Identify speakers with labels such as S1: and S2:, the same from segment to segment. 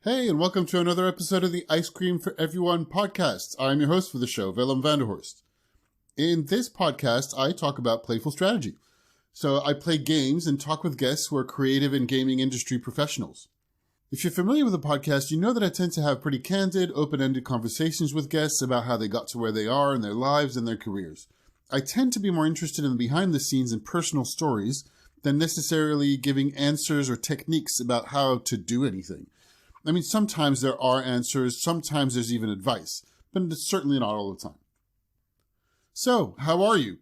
S1: Hey, and welcome to another episode of the Ice Cream for Everyone podcast. I'm your host for the show, Willem Vanderhorst. In this podcast, I talk about playful strategy. So I play games and talk with guests who are creative and gaming industry professionals. If you're familiar with the podcast, you know that I tend to have pretty candid, open-ended conversations with guests about how they got to where they are in their lives and their careers. I tend to be more interested in the behind-the-scenes and personal stories than necessarily giving answers or techniques about how to do anything. I mean, sometimes there are answers, sometimes there's even advice, but it's certainly not all the time. So, how are you?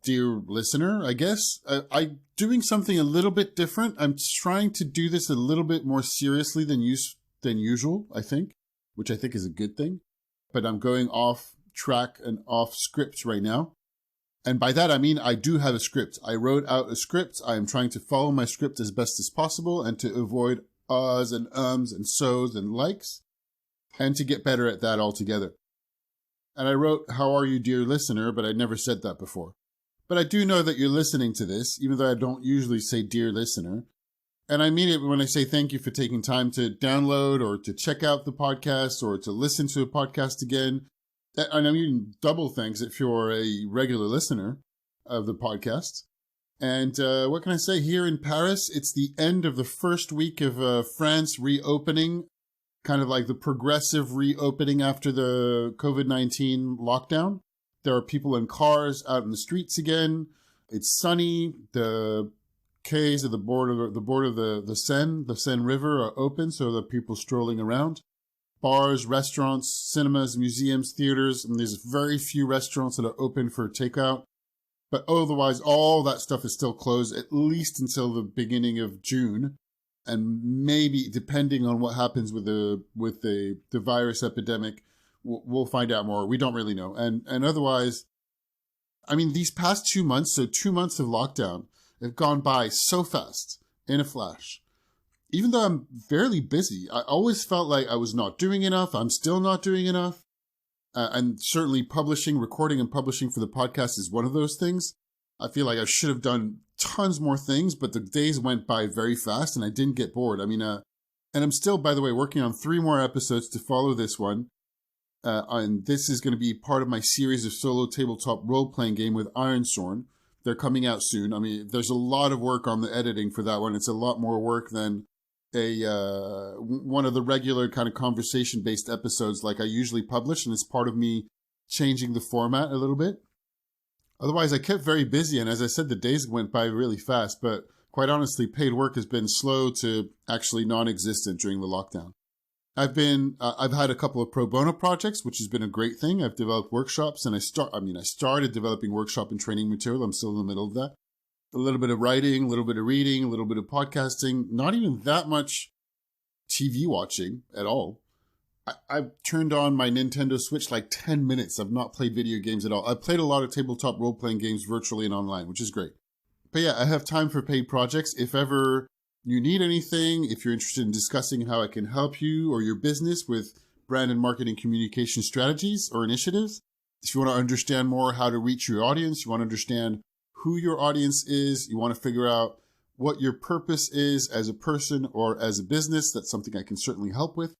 S1: Dear listener, I guess. I'm doing something a little bit different. I'm trying to do this a little bit more seriously than usual, I think, which I think is a good thing. But I'm going off track and off script right now. And by that, I mean, I do have a script. I wrote out a script. I am trying to follow my script as best as possible and to avoid ahs and ums and so's and likes, and to get better at that altogether. And I wrote, how are you, dear listener, but I never said that before. But I do know that you're listening to this, even though I don't usually say dear listener. And I mean it when I say thank you for taking time to download or to check out the podcast or to listen to a podcast again. And I mean double thanks if you're a regular listener of the podcast. And what can I say? Here in Paris, it's the end of the first week of France reopening, kind of like the progressive reopening after the COVID-19 lockdown. There are people in cars out in the streets again. It's sunny. The quays at the border of the Seine River are open, so there are people strolling around. Bars, restaurants, cinemas, museums, theaters, and there's very few restaurants that are open for takeout. But otherwise, all that stuff is still closed, at least until the beginning of June. And maybe, depending on what happens with the virus epidemic, we'll find out more. We don't really know. And otherwise, I mean, these past 2 months, so 2 months of lockdown, have gone by so fast, in a flash. Even though I'm fairly busy, I always felt like I was not doing enough. I'm still not doing enough. And certainly recording and publishing for the podcast is one of those things. I feel like I should have done tons more things, but the days went by very fast and I didn't get bored. I mean, and I'm still, by the way, working on 3 more episodes to follow this one. And this is going to be part of my series of solo tabletop role-playing game with Ironsorn. They're coming out soon. I mean, there's a lot of work on the editing for that one. It's a lot more work than one of the regular kind of conversation-based episodes like I usually publish, and it's part of me changing the format a little bit. Otherwise, I kept very busy, and as I said, the days went by really fast, but quite honestly, paid work has been slow to actually non-existent during the lockdown. I've had a couple of pro bono projects, which has been a great thing. I've developed workshops, and I started developing workshop and training material. I'm still in the middle of that. A little bit of writing, a little bit of reading, a little bit of podcasting, not even that much TV watching at all. I've turned on my Nintendo Switch like 10 minutes. I've not played video games at all. I've played a lot of tabletop role-playing games virtually and online, which is great. But yeah, I have time for paid projects. If ever you need anything, if you're interested in discussing how I can help you or your business with brand and marketing communication strategies or initiatives, if you want to understand more how to reach your audience, you want to understand who your audience is, you want to figure out what your purpose is as a person or as a business, that's something I can certainly help with.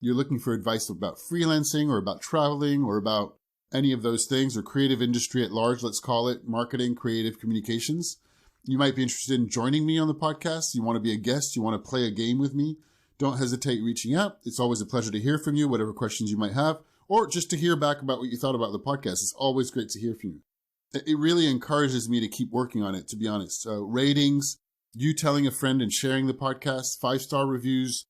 S1: You're looking for advice about freelancing or about traveling or about any of those things, or creative industry at large, let's call it marketing, creative communications. You might be interested in joining me on the podcast. You want to be a guest. You want to play a game with me. Don't hesitate reaching out. It's always a pleasure to hear from you, whatever questions you might have, or just to hear back about what you thought about the podcast. It's always great to hear from you. It really encourages me to keep working on it, to be honest. Ratings, you telling a friend and sharing the podcast, 5-star reviews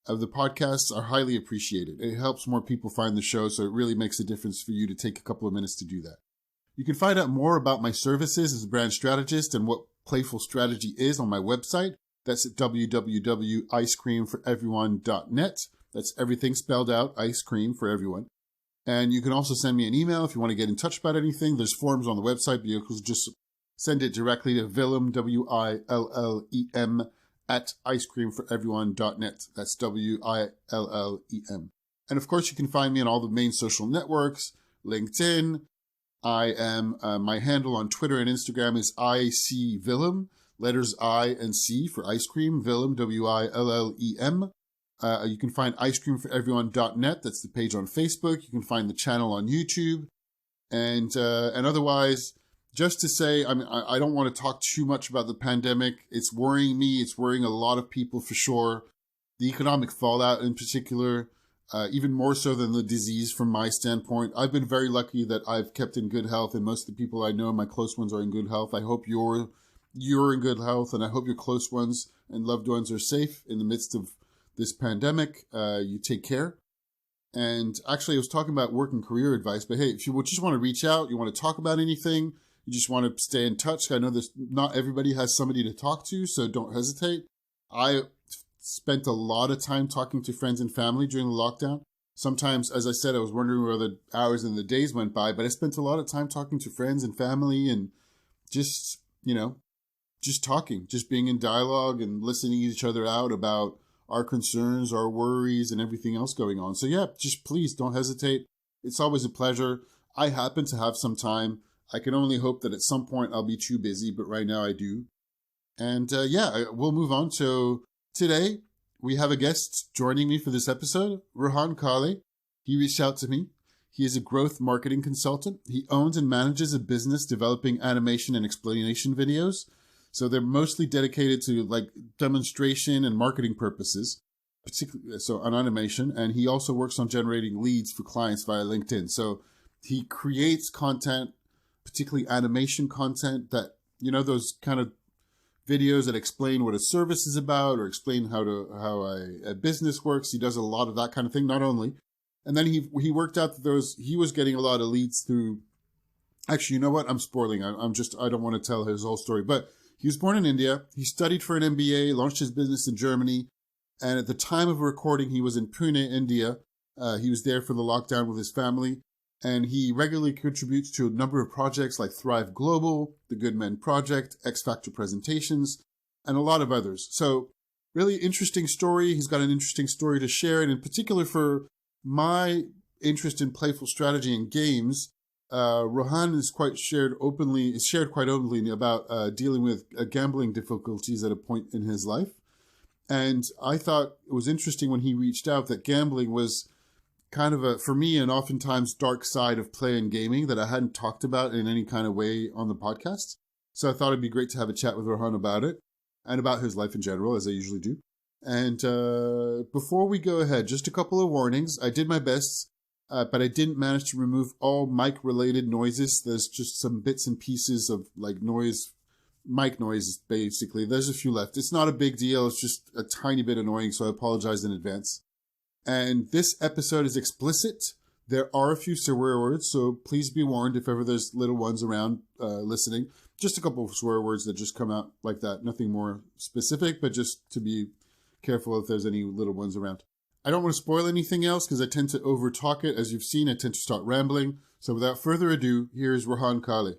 S1: of the podcasts are highly appreciated. It helps more people find the show, so it really makes a difference for you to take a couple of minutes to do that. You can find out more about my services as a brand strategist and what playful strategy is on my website. That's at www.icecreamforeveryone.net. That's everything spelled out, ice cream for everyone. And you can also send me an email if you want to get in touch about anything. There's forms on the website, but you can just send it directly to Willem, Willem, at icecreamforeveryone.net. That's WILLEM. And of course, you can find me on all the main social networks, LinkedIn. I am, my handle on Twitter and Instagram is ICVillem, letters I and C for ice cream, Willem, WILLEM. You can find icecreamforeveryone.net. That's the page on Facebook. You can find the channel on YouTube. And otherwise, just to say, I don't want to talk too much about the pandemic. It's worrying me. It's worrying a lot of people for sure. The economic fallout in particular, even more so than the disease from my standpoint. I've been very lucky that I've kept in good health, and most of the people I know, my close ones, are in good health. I hope you're in good health, and I hope your close ones and loved ones are safe in the midst of this pandemic. You take care. And actually, I was talking about work and career advice, but hey, if you just want to reach out, you want to talk about anything, you just want to stay in touch. I know not everybody has somebody to talk to, so don't hesitate. I spent a lot of time talking to friends and family during the lockdown. Sometimes, as I said, I was wondering where the hours and the days went by, but I spent a lot of time talking to friends and family and just talking, just being in dialogue and listening each other out about our concerns, our worries, and everything else going on. So yeah, just please don't hesitate. It's always a pleasure. I happen to have some time. I can only hope that at some point I'll be too busy, but right now I do. And we'll move on. So today we have a guest joining me for this episode, Rohan Kale. He reached out to me. He is a growth marketing consultant. He owns and manages a business developing animation and explanation videos. So they're mostly dedicated to like demonstration and marketing purposes, particularly so on animation. And he also works on generating leads for clients via LinkedIn. So he creates content, particularly animation content that, those kind of videos that explain what a service is about or explain how a business works. He does a lot of that kind of thing, not only. And then he worked out that he was getting a lot of leads through, actually, you know what? I'm spoiling. I don't want to tell his whole story, but he was born in India. He studied for an MBA, launched his business in Germany. And at the time of recording, he was in Pune, India. He was there for the lockdown with his family. And he regularly contributes to a number of projects like Thrive Global, the Good Men Project, X-Factor Presentations, and a lot of others. So really interesting story. He's got an interesting story to share. And in particular for my interest in playful strategy and games, Rohan is shared quite openly about dealing with gambling difficulties at a point in his life. And I thought it was interesting when he reached out that gambling was kind of for me, an oftentimes dark side of play and gaming that I hadn't talked about in any kind of way on the podcast. So I thought it'd be great to have a chat with Rohan about it and about his life in general, as I usually do. And before we go ahead, just a couple of warnings. I did my best. But I didn't manage to remove all mic-related noises. There's just some bits and pieces of like mic noise, basically. There's a few left. It's not a big deal. It's just a tiny bit annoying, so I apologize in advance. And this episode is explicit. There are a few swear words, so please be warned if ever there's little ones around listening. Just a couple of swear words that just come out like that. Nothing more specific, but just to be careful if there's any little ones around. I don't want to spoil anything else because I tend to over-talk it. As you've seen, I tend to start rambling. So without further ado, here's Rohan Kale.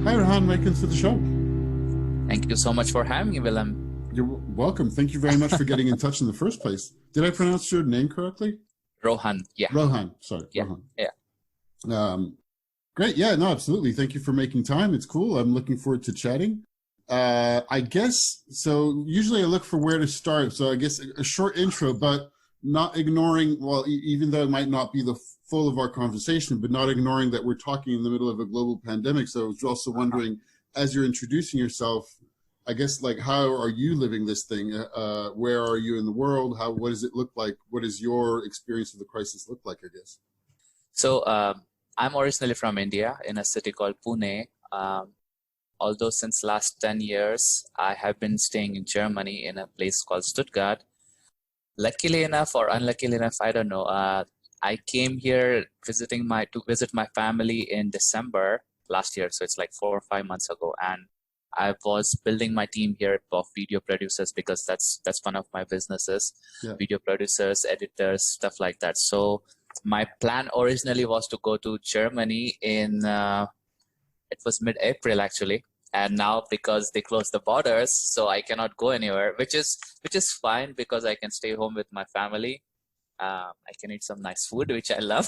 S1: Hi, Rohan. Welcome to the show.
S2: Thank you so much for having me, Willem.
S1: You're welcome. Thank you very much for getting in touch in the first place. Did I pronounce your name correctly?
S2: Rohan, yeah.
S1: Rohan, sorry.
S2: Yeah,
S1: Rohan.
S2: yeah.
S1: Great. Yeah, no, absolutely. Thank you for making time. It's cool. I'm looking forward to chatting. I guess, so usually I look for where to start. So I guess a short intro, but not ignoring, well, even though it might not be the full of our conversation, but not ignoring that we're talking in the middle of a global pandemic. So I was also wondering, as you're introducing yourself, I guess, like, how are you living this thing? Where are you in the world? What does it look like? What does your experience of the crisis look like, I guess?
S2: So I'm originally from India in a city called Pune. Although since last 10 years, I have been staying in Germany in a place called Stuttgart. Luckily enough or unluckily enough, I don't know. I came here to visit my family in December last year. So it's like 4 or 5 months ago. And I was building my team here of video producers because that's one of my businesses, video producers, editors, stuff like that. So my plan originally was to go to Germany it was mid-April actually. And now because they closed the borders, so I cannot go anywhere, which is fine because I can stay home with my family. I can eat some nice food, which I love.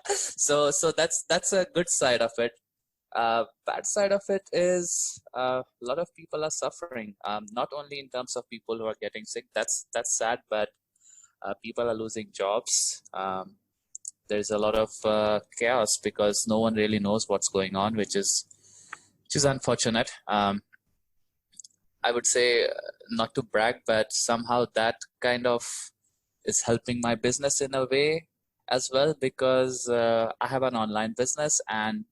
S2: So that's a good side of it. Bad side of it is a lot of people are suffering. Not only in terms of people who are getting sick, that's sad, but people are losing jobs. There's a lot of chaos because no one really knows what's going on, which is unfortunate. I would say, not to brag, but somehow that kind of is helping my business in a way as well, because I have an online business, and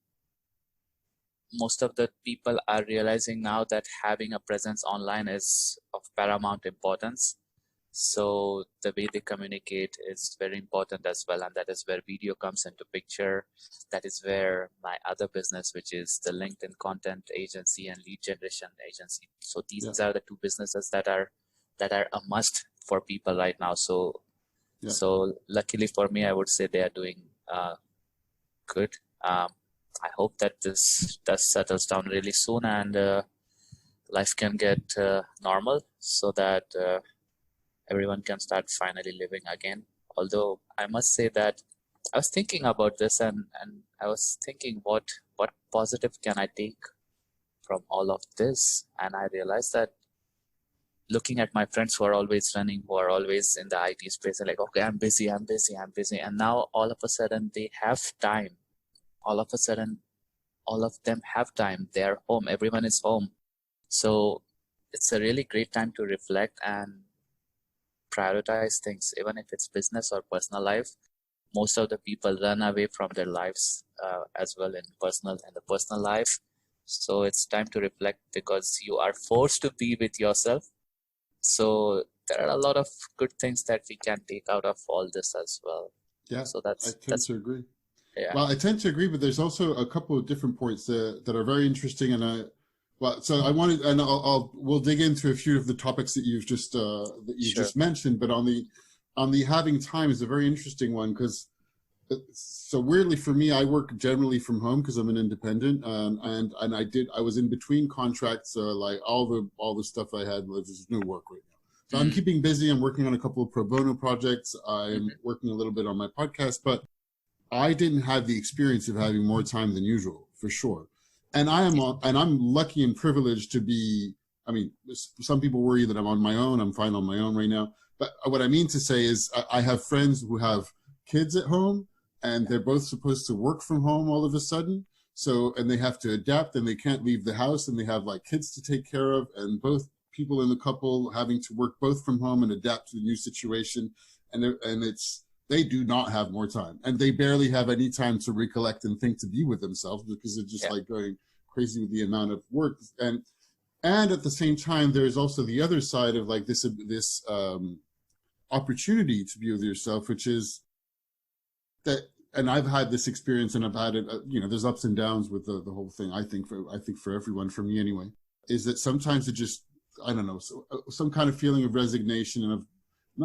S2: most of the people are realizing now that having a presence online is of paramount importance. So the way they communicate is very important as well, and that is where video comes into picture. That is where my other business, which is the LinkedIn content agency and lead generation agency. So these are the two businesses that are a must for people right now. So luckily for me, I would say they are doing good. I hope that this settles down really soon, and life can get normal, so that everyone can start finally living again. Although I must say that I was thinking about this, and I was thinking what positive can I take from all of this, and I realized that looking at my friends who are always running, who are always in the IT space, and like, okay, I'm busy, and now all of a sudden they have time. All of a sudden, all of them have time. They're home. Everyone is home. So it's a really great time to reflect and prioritize things, even if it's business or personal life. Most of the people run away from their lives as well in the personal life. So it's time to reflect, because you are forced to be with yourself. So there are a lot of good things that we can take out of all this as well.
S1: Yeah,
S2: so
S1: I tend to agree.
S2: Yeah.
S1: Well, I tend to agree, but there's also a couple of different points that are very interesting, and we'll dig into a few of the topics that you've just just mentioned. But on the having time is a very interesting one, because so weirdly for me, I work generally from home because I'm an independent, and I was in between contracts, like all the stuff I had, there's no work right now. So I'm keeping busy. I'm working on a couple of pro bono projects. I'm working a little bit on my podcast, but I didn't have the experience of having more time than usual, for sure. And I'm lucky and privileged to be. I mean, some people worry that I'm on my own. I'm fine on my own right now. But what I mean to say is, I have friends who have kids at home, and they're both supposed to work from home all of a sudden. So, and they have to adapt, and they can't leave the house, and they have like kids to take care of, and both people in the couple having to work both from home and adapt to the new situation. And they do not have more time, and they barely have any time to recollect and think to be with themselves, because they're just like going crazy with the amount of work. And at the same time, there's also the other side of like this opportunity to be with yourself, which is that, and I've had this experience, and I've had it, there's ups and downs with the whole thing. I think for everyone, for me anyway, is that sometimes it just, I don't know, some kind of feeling of resignation, and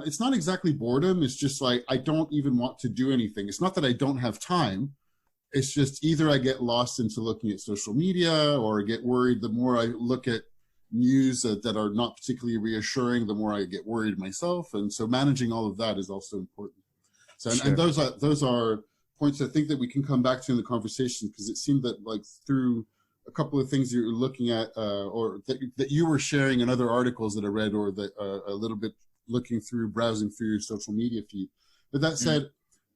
S1: it's not exactly boredom. It's just like, I don't even want to do anything. It's not that I don't have time. It's just either I get lost into looking at social media, or I get worried. The more I look at news that are not particularly reassuring, the more I get worried myself. And so managing all of that is also important. So, and those are points I think that we can come back to in the conversation, because it seemed that like through a couple of things you're looking at, or that you were sharing in other articles that I read, or that a little bit looking through, browsing through your social media feed. But that said,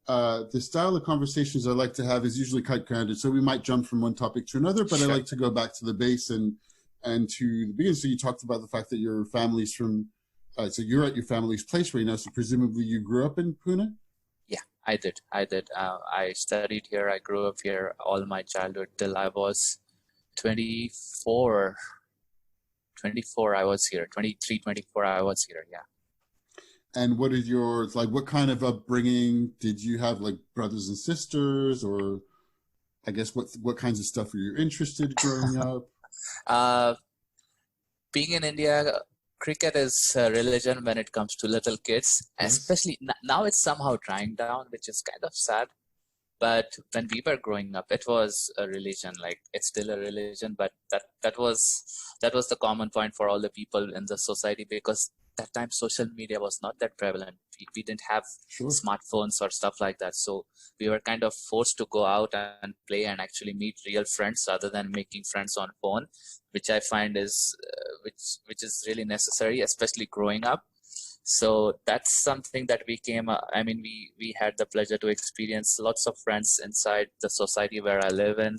S1: the style of conversations I like to have is usually quite candid. So we might jump from one topic to another, but I like to go back to the base and to the beginning. So you talked about the fact that your family's from, so you're at your family's place right now. So presumably you grew up in Pune?
S2: Yeah, I did. I studied here. I grew up here all my childhood till I was 24. 24 I was here. 23, 24 I was here. Yeah.
S1: And what is your, like, what kind of upbringing did you have? Like brothers and sisters, or I guess what kinds of stuff were you interested growing up?
S2: Being in India, cricket is a religion when it comes to little kids, especially now it's somehow dying down, which is kind of sad. But when we were growing up, it was a religion. Like, it's still a religion, but that was the common point for all the people in the society, because that time social media was not that prevalent. We didn't have
S1: Sure.
S2: smartphones or stuff like that. So we were kind of forced to go out and play and actually meet real friends rather than making friends on phone, which I find is which is really necessary, especially growing up. So that's something that we came. I mean, we had the pleasure to experience lots of friends inside the society where I live in.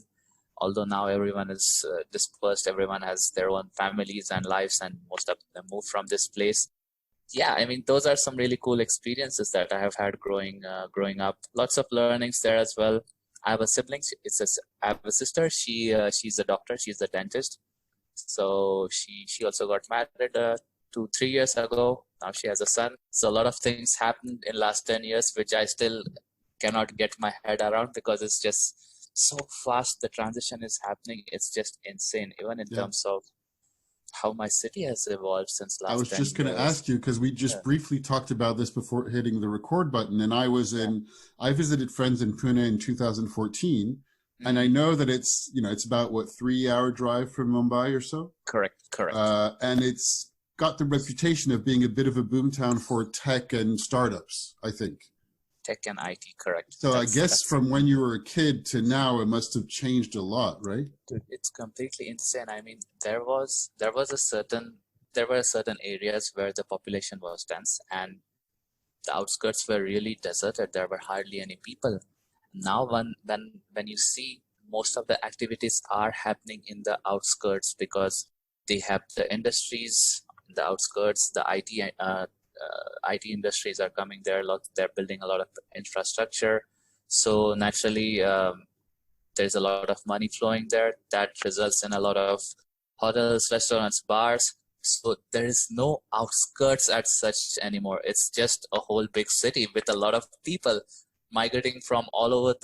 S2: Although now everyone is dispersed, everyone has their own families and lives, and most of them moved from this place. Yeah, I mean, those are some really cool experiences that I have had growing up. Lots of learnings there as well. I have a sibling. I have a sister. She's a doctor. She's a dentist. So she also got married 2-3 years ago. Now she has a son. So a lot of things happened in last 10 years, which I still cannot get my head around because it's just so fast. The transition is happening. It's just insane, even in terms of how my city has evolved since last 10 years.
S1: I was just going to ask you, because we just briefly talked about this before hitting the record button, and I visited friends in Pune in 2014, and I know that it's about 3-hour drive from Mumbai or so.
S2: Correct.
S1: And it's got the reputation of being a bit of a boomtown for tech and startups, I think.
S2: Tech and IT, correct.
S1: So I guess from when you were a kid to now, it must have changed a lot, right?
S2: Dude, it's completely insane. I mean, there were certain areas where the population was dense and the outskirts were really deserted. There were hardly any people. Now when you see most of the activities are happening in the outskirts because they have the industries in the outskirts, the IT industries are coming there. They're building a lot of infrastructure. So naturally, there's a lot of money flowing there. That results in a lot of hotels, restaurants, bars. So there is no outskirts as such anymore. It's just a whole big city with a lot of people migrating from all over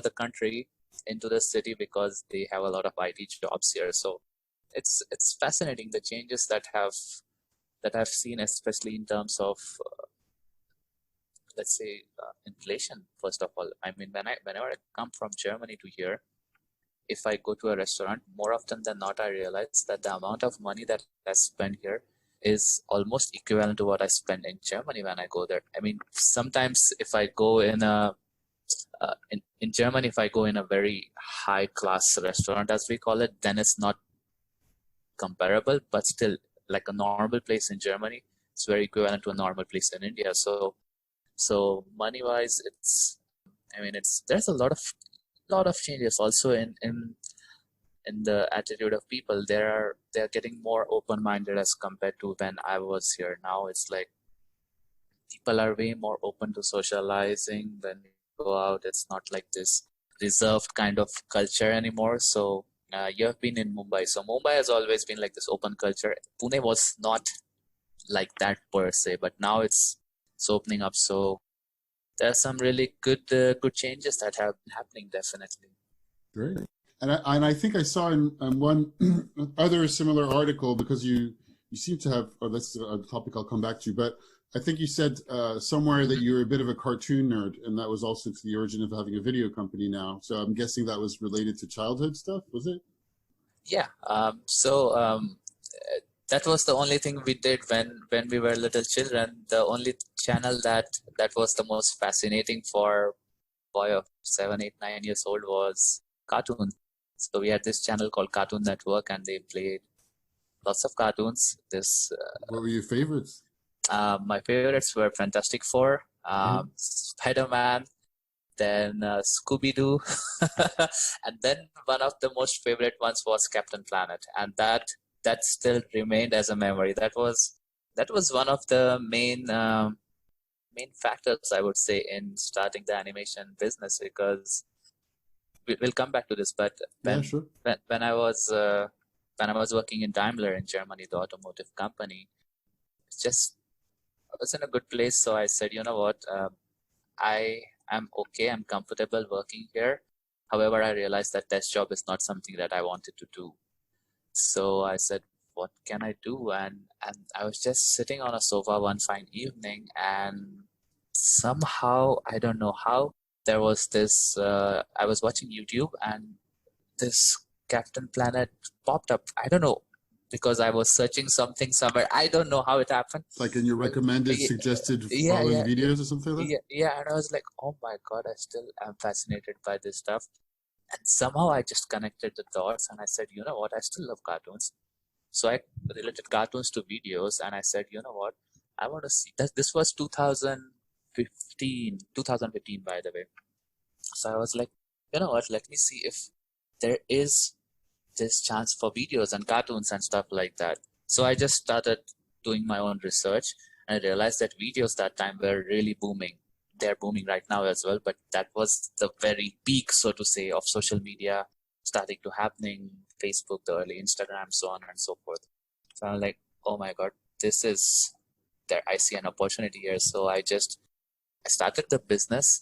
S2: the country into the city because they have a lot of IT jobs here. So it's fascinating, the changes that I've seen, especially in terms of let's say inflation. First of all, I mean, whenever I come from Germany to here, if I go to a restaurant, more often than not, I realize that the amount of money that I spend here is almost equivalent to what I spend in Germany when I go there. I mean, sometimes if I go in in Germany, if I go in a very high class restaurant, as we call it, then it's not comparable, but still, like a normal place in Germany, it's very equivalent to a normal place in India. So money wise, there's a lot of changes also in the attitude of people. They're getting more open-minded as compared to when I was here. Now it's like people are way more open to socializing. When we go out, it's not like this reserved kind of culture anymore. So you have been in Mumbai. So Mumbai has always been like this open culture. Pune was not like that per se, but now it's opening up. So there are some really good changes that have been happening, definitely.
S1: Great. And I think I saw in one other similar article, because you seem to have, or that's a topic I'll come back to, but I think you said somewhere that you're a bit of a cartoon nerd, and that was also to the origin of having a video company now. So I'm guessing that was related to childhood stuff, was it?
S2: Yeah. That was the only thing we did when we were little children. The only channel that was the most fascinating for a boy of 7, 8, 9 years old was cartoon. So we had this channel called Cartoon Network, and they played lots of cartoons.
S1: What were your favorites?
S2: My favorites were Fantastic Four, Spider-Man, then Scooby-Doo, and then one of the most favorite ones was Captain Planet, and that still remained as a memory. That was one of the main factors, I would say, in starting the animation business, because we'll come back to this. But when I was working in Daimler in Germany, the automotive company, I was in a good place. So I said, you know what, I am okay. I'm comfortable working here. However, I realized that this job is not something that I wanted to do. So I said, what can I do? And I was just sitting on a sofa one fine evening, and somehow, I don't know how, there was this, I was watching YouTube and this Captain Planet popped up. I don't know. because I was searching something somewhere. I don't know how it happened.
S1: Like in your recommended, suggested
S2: Yeah,
S1: following
S2: yeah,
S1: videos or something like that?
S2: yeah. And I was like, oh my God, I still am fascinated by this stuff. And somehow I just connected the dots and I said, you know what, I still love cartoons. So I related cartoons to videos and I said, you know what, I want to see that. This was 2015 by the way. So I was like, you know what, let me see if there is this chance for videos and cartoons and stuff like that. So I just started doing my own research and I realized that videos that time were really booming. They're booming right now as well, but that was the very peak, so to say, of social media starting to happening, Facebook, the early Instagram, so on and so forth. So I'm like, oh my God, this is there. I see an opportunity here. So I started the business.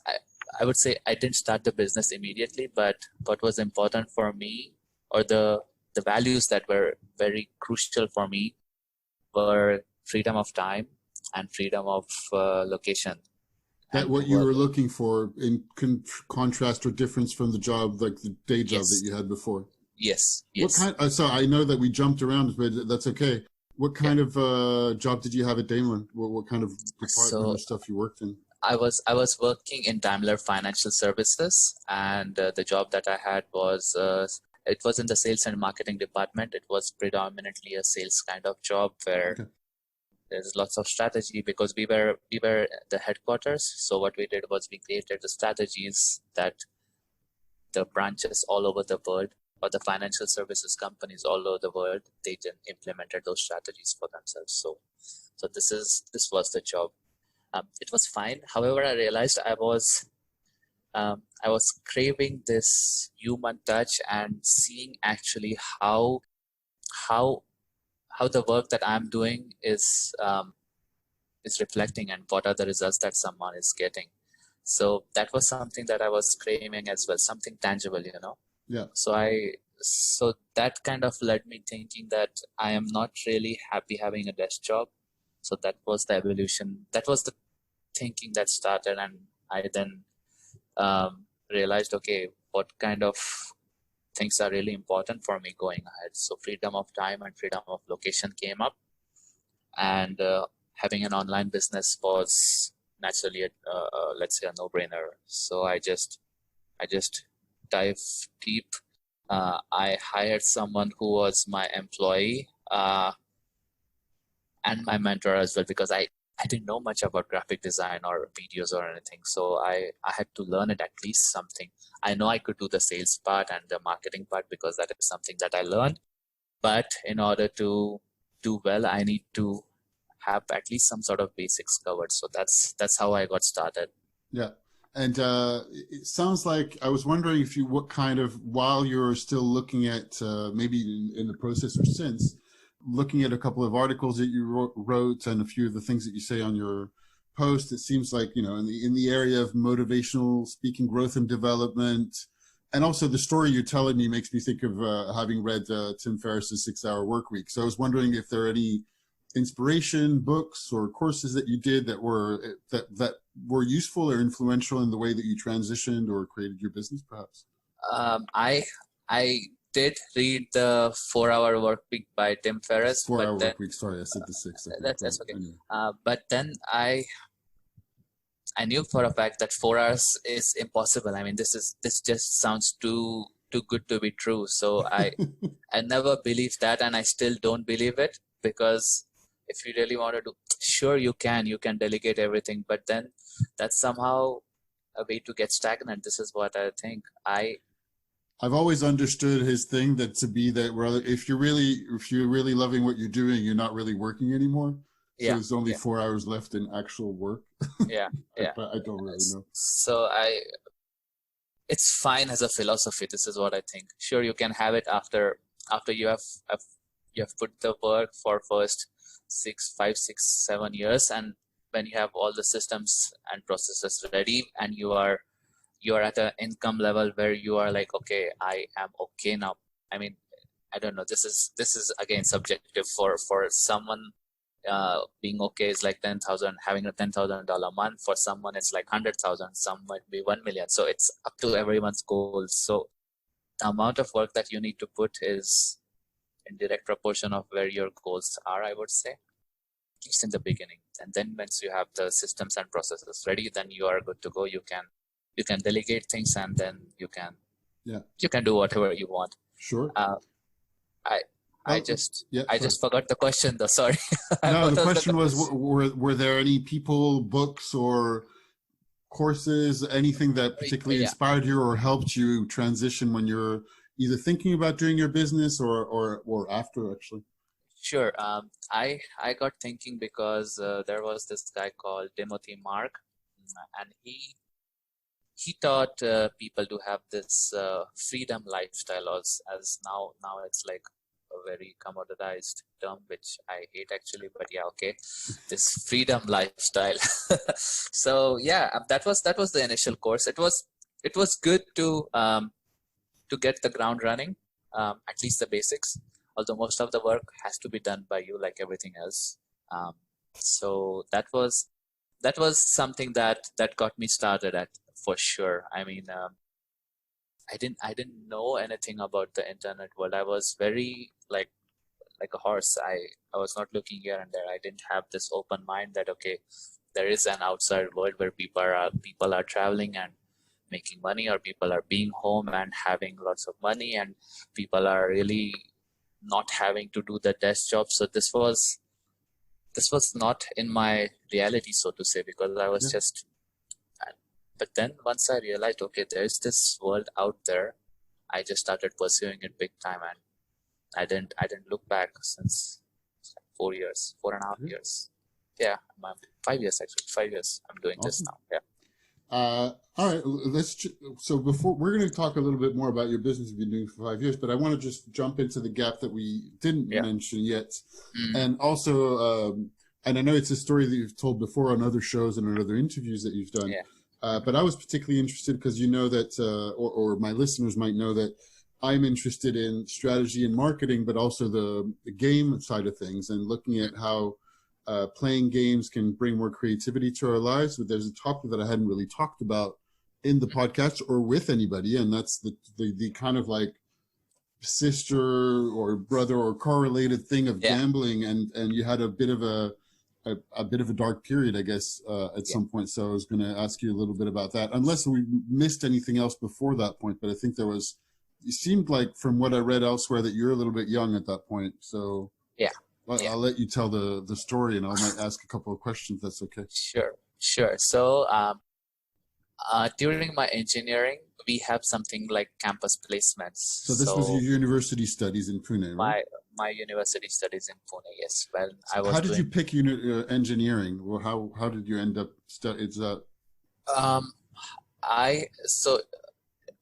S2: I would say I didn't start the business immediately, but what was important for me, or the values that were very crucial for me, were freedom of time and freedom of location.
S1: That what you were looking for in contrast or difference from the job, like the day job that you had before?
S2: Yes.
S1: What kind? So I know that we jumped around, but that's okay. What kind of job did you have at Daimler? What kind of department or stuff you worked in?
S2: I was working in Daimler Financial Services, and the job that I had was it was in the sales and marketing department. It was predominantly a sales kind of job where there's lots of strategy, because we were the headquarters. So what we did was we created the strategies that the branches all over the world, or the financial services companies all over the world, they then implemented those strategies for themselves. So this was the job. It was fine. However, I realized I was craving this human touch and seeing actually how the work that I'm doing is reflecting, and what are the results that someone is getting. So that was something that I was craving as well, something tangible,
S1: Yeah.
S2: So that kind of led me thinking that I am not really happy having a desk job. So that was the evolution. That was the thinking that started, and I then realized, okay, what kind of things are really important for me going ahead. So freedom of time and freedom of location came up, and having an online business was naturally let's say a no-brainer. So I just dive deep. I hired someone who was my employee and my mentor as well, because I didn't know much about graphic design or videos or anything. So I had to learn it, at least something. I know I could do the sales part and the marketing part because that is something that I learned. But in order to do well, I need to have at least some sort of basics covered. So that's how I got started.
S1: Yeah. And it sounds like, I was wondering if what kind of, while you're still looking at, maybe in the process or since, looking at a couple of articles that you wrote and a few of the things that you say on your post, it seems like, in the area of motivational speaking, growth and development, and also the story you're telling me makes me think of having read Tim Ferriss's 6-Hour Workweek. So I was wondering if there are any inspiration books or courses that you did that were useful or influential in the way that you transitioned or created your business, perhaps?
S2: I did read the 4-Hour Workweek by Tim Ferriss.
S1: 4-Hour Workweek. Sorry, I said the 6.
S2: That's okay. Anyway. But then I knew for a fact that 4 hours is impossible. I mean, this just sounds too good to be true. So I never believed that, and I still don't believe it, because if you really want to do, sure, you can delegate everything, but then that's somehow a way to get stagnant. This is what I think.
S1: I've always understood his thing that if you're really loving what you're doing, you're not really working anymore. So there's only 4 hours left in actual work.
S2: Yeah.
S1: But I don't really know.
S2: So it's fine as a philosophy. This is what I think. Sure, you can have it after you have put the work for first 5, 6, 7 years, and when you have all the systems and processes ready, and you are at an income level where you are like, okay, I am okay now. I mean, I don't know. This is again subjective. For someone, being okay is like 10,000. Having a $10,000 month, for someone it's like 100,000. Some might be 1 million. So it's up to everyone's goals. So the amount of work that you need to put is in direct proportion of where your goals are, I would say, at least in the beginning. And then once you have the systems and processes ready, then you are good to go. You can delegate things, and then you can do whatever you want.
S1: Sure.
S2: I just forgot the question though. Sorry.
S1: No, the question was, were there any people, books, or courses, anything that particularly inspired you or helped you transition when you're either thinking about doing your business or after, actually?
S2: Sure. I got thinking because there was this guy called Timothy Mark, and he taught people to have this freedom lifestyle, as now it's like a very commoditized term, which I hate actually, but yeah, okay, this freedom lifestyle. So yeah, that was the initial course. It was good to get the ground running, at least the basics, although most of the work has to be done by you, like everything else. So that was something that got me started at, for sure. I mean, I didn't know anything about the internet world. I was very like a horse. I was not looking here and there. I didn't have this open mind that, okay, there is an outside world where people are traveling and making money, or people are being home and having lots of money, and people are really not having to do the desk job. So this was not in my reality, so to say, because I was just. But then once I realized, okay, there's this world out there, I just started pursuing it big time, and I didn't look back since 4 years, 4.5 years. Yeah, 5 years actually. 5 years I'm doing this now. Yeah.
S1: All right, so before we're going to talk a little bit more about your business you've been doing for 5 years, but I want to just jump into the gap that we didn't mention yet. And also, and I know it's a story that you've told before on other shows and on other interviews that you've done.
S2: Yeah.
S1: But I was particularly interested because you know that, or my listeners might know that I'm interested in strategy and marketing, but also the game side of things, and looking at how playing games can bring more creativity to our lives. But there's a topic that I hadn't really talked about in the podcast or with anybody, and that's the kind of like sister or brother or correlated thing of gambling, and you had a bit of a dark period, I guess, at some point. So I was going to ask you a little bit about that, unless we missed anything else before that point. But I think it seemed like from what I read elsewhere that you're a little bit young at that point. So I'll let you tell the story, and I might ask a couple of questions. That's okay.
S2: Sure. So during my engineering, we have something like campus placements.
S1: So this was your university studies in Pune, right?
S2: My university studies in Pune, yes. Well,
S1: how did you pick engineering? Or how did you end up studying?
S2: So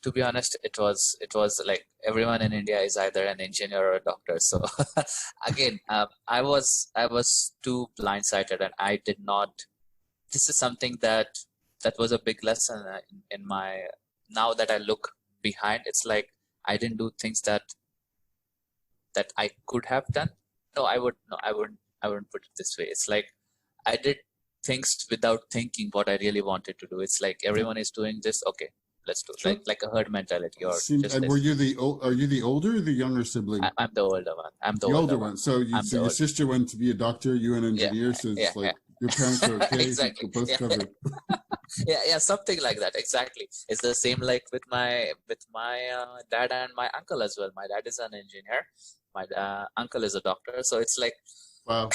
S2: to be honest, it was like everyone in India is either an engineer or a doctor. So again, I was too blindsided, and I did not. This is something that was a big lesson in my. Now that I look behind, it's like I didn't do things that I could have done. I wouldn't put it this way. It's like I did things without thinking what I really wanted to do. It's like everyone is doing this. Okay, let's do it. Like a herd mentality. Or
S1: and are you the older or the younger sibling?
S2: I'm the older one. I'm the
S1: older one. So your sister went to be a doctor, you an engineer. So it's like your parents are okay.
S2: Exactly.
S1: You're both covered.
S2: Yeah, something like that. Exactly. It's the same like with my dad and my uncle as well. My dad is an engineer. My uncle is a doctor. So it's like,
S1: wow,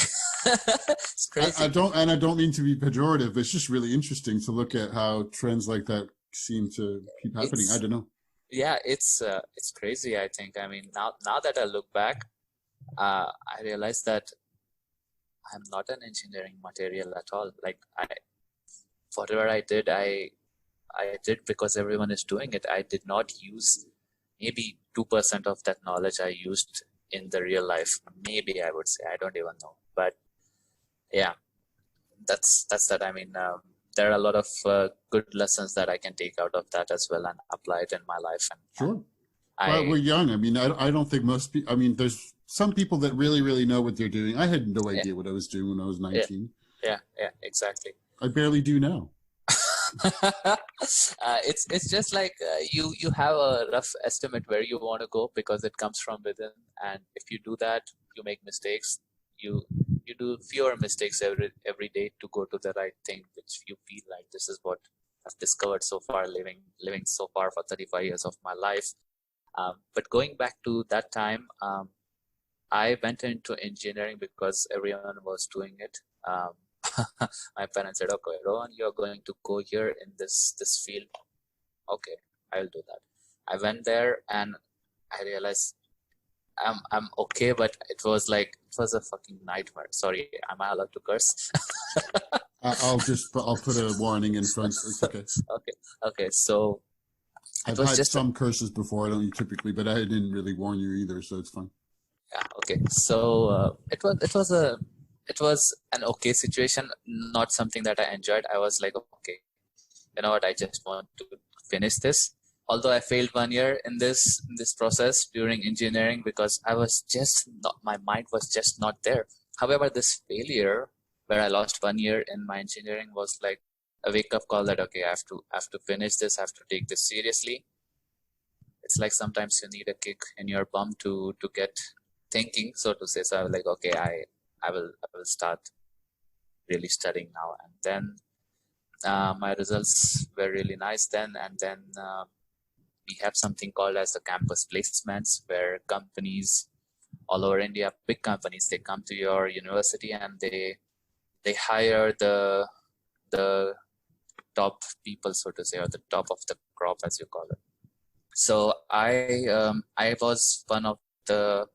S2: it's crazy.
S1: I don't mean to be pejorative, but it's just really interesting to look at how trends like that seem to keep happening. I don't know.
S2: Yeah, it's crazy. I think. I mean, now that I look back, I realize that I'm not an engineering material at all. Like whatever I did because everyone is doing it. I did not use maybe 2% of that knowledge I used in the real life. Maybe I would say, I don't even know. But yeah, that's that. I mean, there are a lot of good lessons that I can take out of that as well and apply it in my life. And
S1: sure. Well, we're young. I mean, I don't think most people, I mean, there's some people that really, really know what they're doing. I had no idea what I was doing when I was 19.
S2: Yeah, exactly.
S1: I barely do now.
S2: It's just like you have a rough estimate where you want to go because it comes from within, and if you do that, you make mistakes. You do fewer mistakes every day to go to the right thing, which you feel like this is what I've discovered so far, living so far for 35 years of my life. But going back to that time, I went into engineering because everyone was doing it. My parents said, "Okay, Rohan, you're going to go here in this field." Okay, I'll do that. I went there and I realized I'm okay, but it was a fucking nightmare. Sorry, am I allowed to curse?
S1: I'll put a warning in front. It's okay.
S2: Okay. So
S1: I've had some curses before. I don't typically, but I didn't really warn you either, so it's fine.
S2: Yeah. Okay. So it was an okay situation, not something that I enjoyed. I was like, okay, you know what? I just want to finish this. Although I failed 1 year in this process during engineering because I was just not, my mind was just not there. However, this failure where I lost 1 year in my engineering was like a wake up call that okay, I have to finish this. I have to take this seriously. It's like sometimes you need a kick in your bum to get thinking, so to say. So I was like, okay, I will start really studying now. And then my results were really nice then. And then we have something called as the campus placements, where companies all over India, big companies, they come to your university and they hire the top people, so to say, or the top of the crop, as you call it. So I was one of the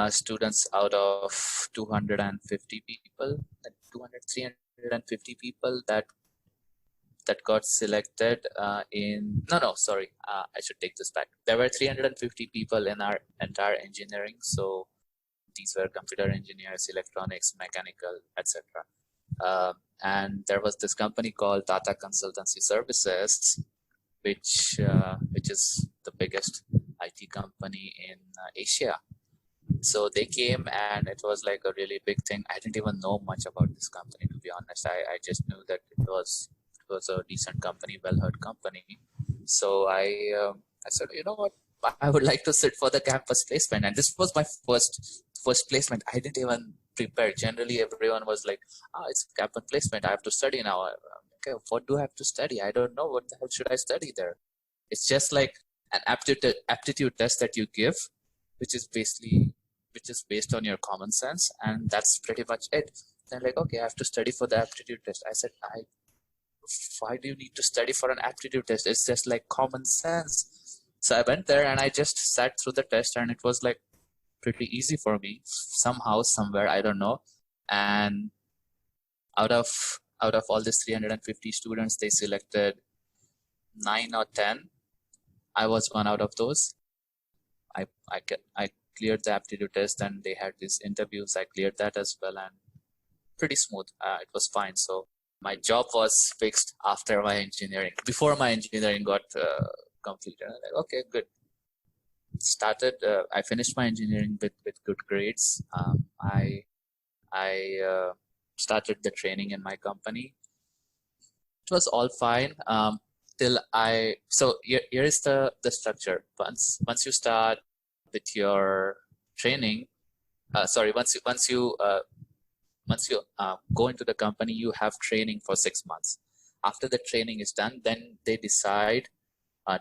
S2: students out of 250 people, 350 people that got selected sorry, I should take this back. There were 350 people in our entire engineering. So these were computer engineers, electronics, mechanical, etc. And there was this company called Tata Consultancy Services, which is the biggest IT company in Asia. So they came and it was like a really big thing. I didn't even know much about this company, to be honest. I just knew that it was a decent company, well-heard company. So I said, you know what, I would like to sit for the campus placement. And this was my first placement. I didn't even prepare. Generally, everyone was like, it's a campus placement. I have to study now. Okay, what do I have to study? I don't know. What the hell should I study there? It's just like an aptitude test that you give, which is based on your common sense, and that's pretty much it. Then like, okay, I have to study for the aptitude test. I said, why do you need to study for an aptitude test? It's just like common sense. So I went there and I just sat through the test, and it was like pretty easy for me somehow, somewhere, I don't know. And out of all these 350 students, they selected 9 or 10. I was one out of those. I cleared the aptitude test, and they had these interviews. I cleared that as well, and pretty smooth. It was fine. So my job was fixed after my engineering. Before my engineering got completed, I'm like, okay, good. I finished my engineering with good grades. I started the training in my company. It was all fine. So here is the structure. Once you start with your training, once you go into the company, you have training for 6 months. After the training is done, then they decide,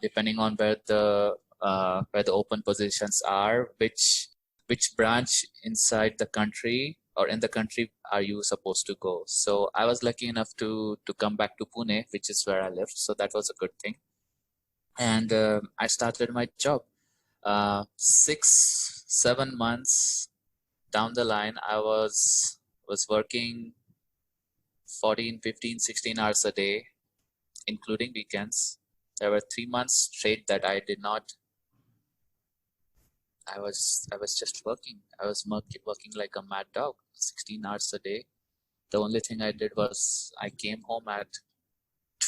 S2: depending on where the open positions are, which branch inside the country or in the country are you supposed to go. So I was lucky enough to come back to Pune, which is where I lived. So that was a good thing. And I started my job. 6-7 months down the line, I was working 14, 15, 16 hours a day, including weekends. There were 3 months straight that I did not. I was just working. I was working like a mad dog, 16 hours a day. The only thing I did was I came home at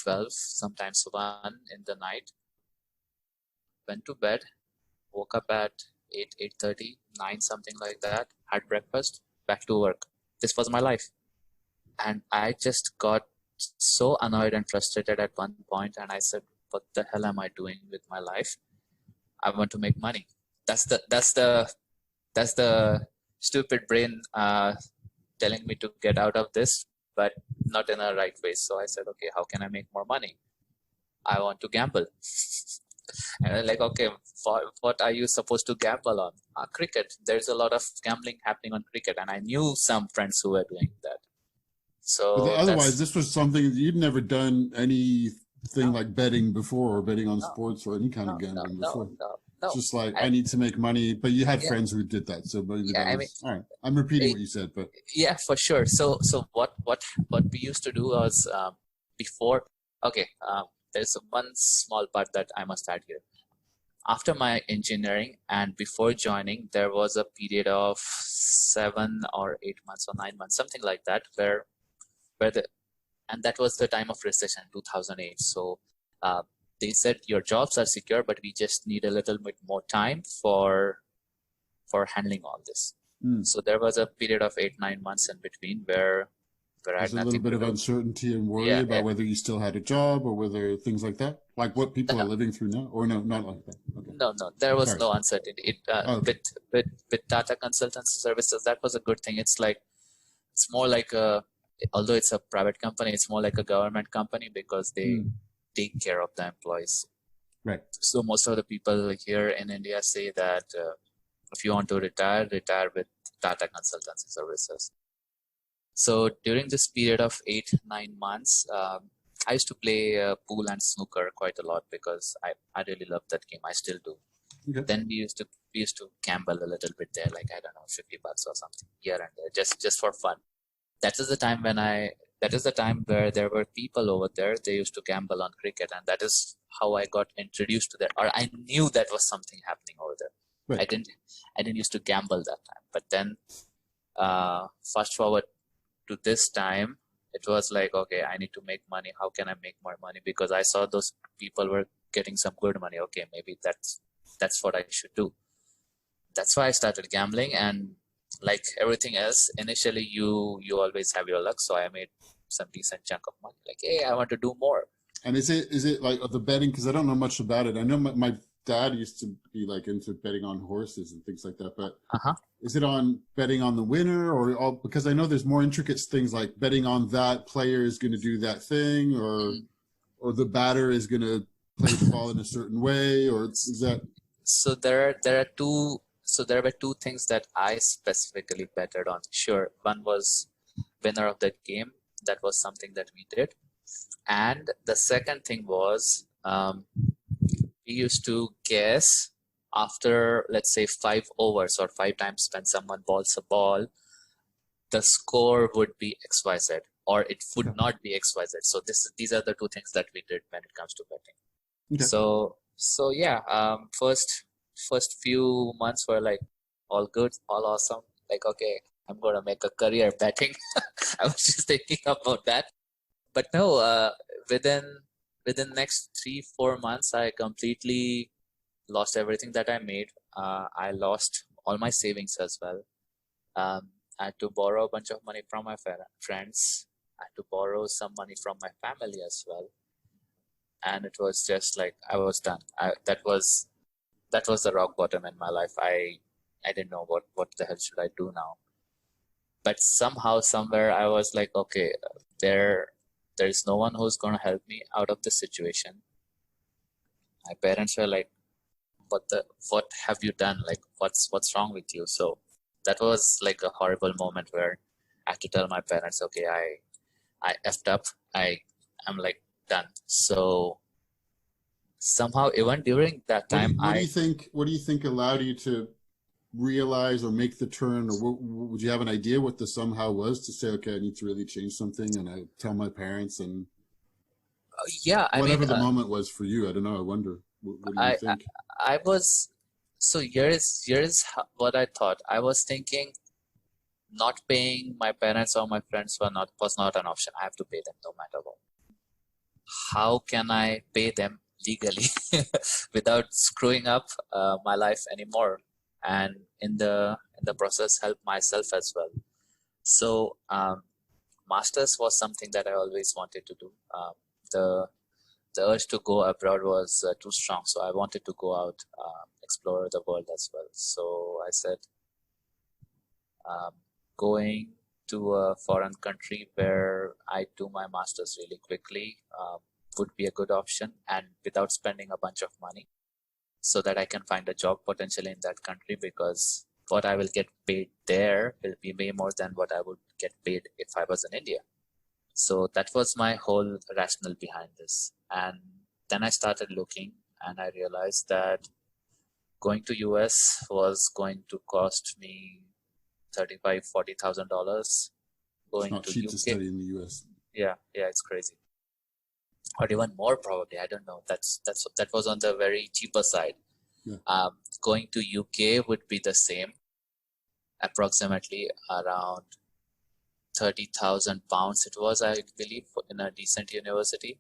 S2: 12, sometimes 1 in the night, went to bed, woke up at 8, 8:30, 9, something like that, had breakfast, back to work. This was my life. And I just got so annoyed and frustrated at one point, and I said, "What the hell am I doing with my life? I want to make money." That's the stupid brain telling me to get out of this, but not in a right way. So I said, okay, how can I make more money? I want to gamble. And I'm like, okay, what are you supposed to gamble on? Cricket. There's a lot of gambling happening on cricket, and I knew some friends who were doing that.
S1: But
S2: So
S1: otherwise, this was something you'd never done anything
S2: no,
S1: like betting before, or betting on
S2: no,
S1: sports, or any kind of
S2: no, no,
S1: gambling
S2: no,
S1: before.
S2: no,
S1: It's
S2: no.
S1: just like, I
S2: I,
S1: need to make money. But you had
S2: yeah,
S1: friends who did that, so maybe
S2: yeah.
S1: that
S2: I mean,
S1: was all right. I'm repeating
S2: eh,
S1: what you said, but
S2: yeah, for sure. So what we used to do was before. Okay, there's one small part that I must add here. After my engineering and before joining, there was a period of 7 or 8 months or 9 months, something like that, where the and that was the time of recession, 2008. So uh, they said your jobs are secure, but we just need a little bit more time for handling all this. So there was a period of 8-9 months in between where I
S1: there's
S2: had
S1: a little
S2: nothing
S1: bit
S2: to
S1: of
S2: do.
S1: uncertainty and worry
S2: Yeah,
S1: about whether you still had a job or whether things like that, like what people are
S2: no,
S1: living through now, or no, not like that. Okay,
S2: no, there was
S1: sorry.
S2: no uncertainty.
S1: Oh, okay.
S2: With Tata Consultancy Services, that was a good thing. It's more like although it's a private company, it's more like a government company because they take care of the employees.
S1: Right.
S2: So most of the people here in India say that if you want to retire with Tata Consultancy Services. So during this period of 8-9 months, I used to play pool and snooker quite a lot because I really love that game. I still do.
S1: Okay.
S2: Then we used to gamble a little bit there, like I don't know, $50 or something here and there, just for fun. That is the time where there were people over there. They used to gamble on cricket, and that is how I got introduced to that, or I knew that was something happening over there.
S1: Right.
S2: I didn't used to gamble that time, but then fast forward to this time, it was like, okay, I need to make money. How can I make more money? Because I saw those people were getting some good money. Okay, maybe that's what I should do. That's why I started gambling, and like everything else, initially you always have your luck. So I made some decent chunk of money. Like, hey, I want to do more.
S1: And is it like the betting? Because I don't know much about it. I know my dad used to be like into betting on horses and things like that. But is it on betting on the winner or all? Because I know there's more intricate things like betting on that player is going to do that thing, or the batter is going to play the ball in a certain way, or is that?
S2: So there were two things that I specifically betted on. Sure, one was winner of that game. That was something that we did. And the second thing was we used to guess after, let's say, 5 overs or 5 times when someone balls a ball, the score would be XYZ or it would not be XYZ. So these are the two things that we did when it comes to betting.
S1: Okay.
S2: So yeah, first few months were like all good, all awesome. Like, okay, I'm gonna make a career betting. I was just thinking about that. But no, within next 3-4 months, I completely lost everything that I made. I lost all my savings as well. I had to borrow a bunch of money from my friends. I had to borrow some money from my family as well. And it was just like I was done. That was the rock bottom in my life. I didn't know what the hell should I do now. But somehow, somewhere, I was like, okay, there's no one who's gonna help me out of this situation. My parents were like, what have you done? Like, what's wrong with you? So that was like a horrible moment where I had to tell my parents, okay, I effed up. I'm like done. So somehow, even during that time,
S1: What do you think allowed you to realize or make the turn, or would you have an idea what the somehow was to say, okay, I need to really change something, and I tell my parents, and
S2: yeah, I
S1: whatever
S2: mean,
S1: the moment was for you? I don't know. I wonder. What do you think?
S2: I was, so here's what I thought. I was thinking not paying my parents or my friends was not an option. I have to pay them no matter what. How can I pay them legally without screwing up my life anymore, and in the process help myself as well? So Masters was something that I always wanted to do. The the urge to go abroad was too strong, so I wanted to go out, explore the world as well. So I said, um, going to a foreign country where I do my masters really quickly would be a good option, and without spending a bunch of money, so that I can find a job potentially in that country, because what I will get paid there will be way more than what I would get paid if I was in India. So that was my whole rationale behind this. And then I started looking, and I realized that going to US was going to cost me $35,000-$40,000.
S1: It's
S2: Going
S1: not
S2: to
S1: cheap to
S2: UK,
S1: study in the US.
S2: yeah, it's crazy. Or even more probably, I don't know. That was on the very cheaper side.
S1: Yeah.
S2: Going to UK would be the same, approximately around 30,000 pounds it was, I believe, in a decent university.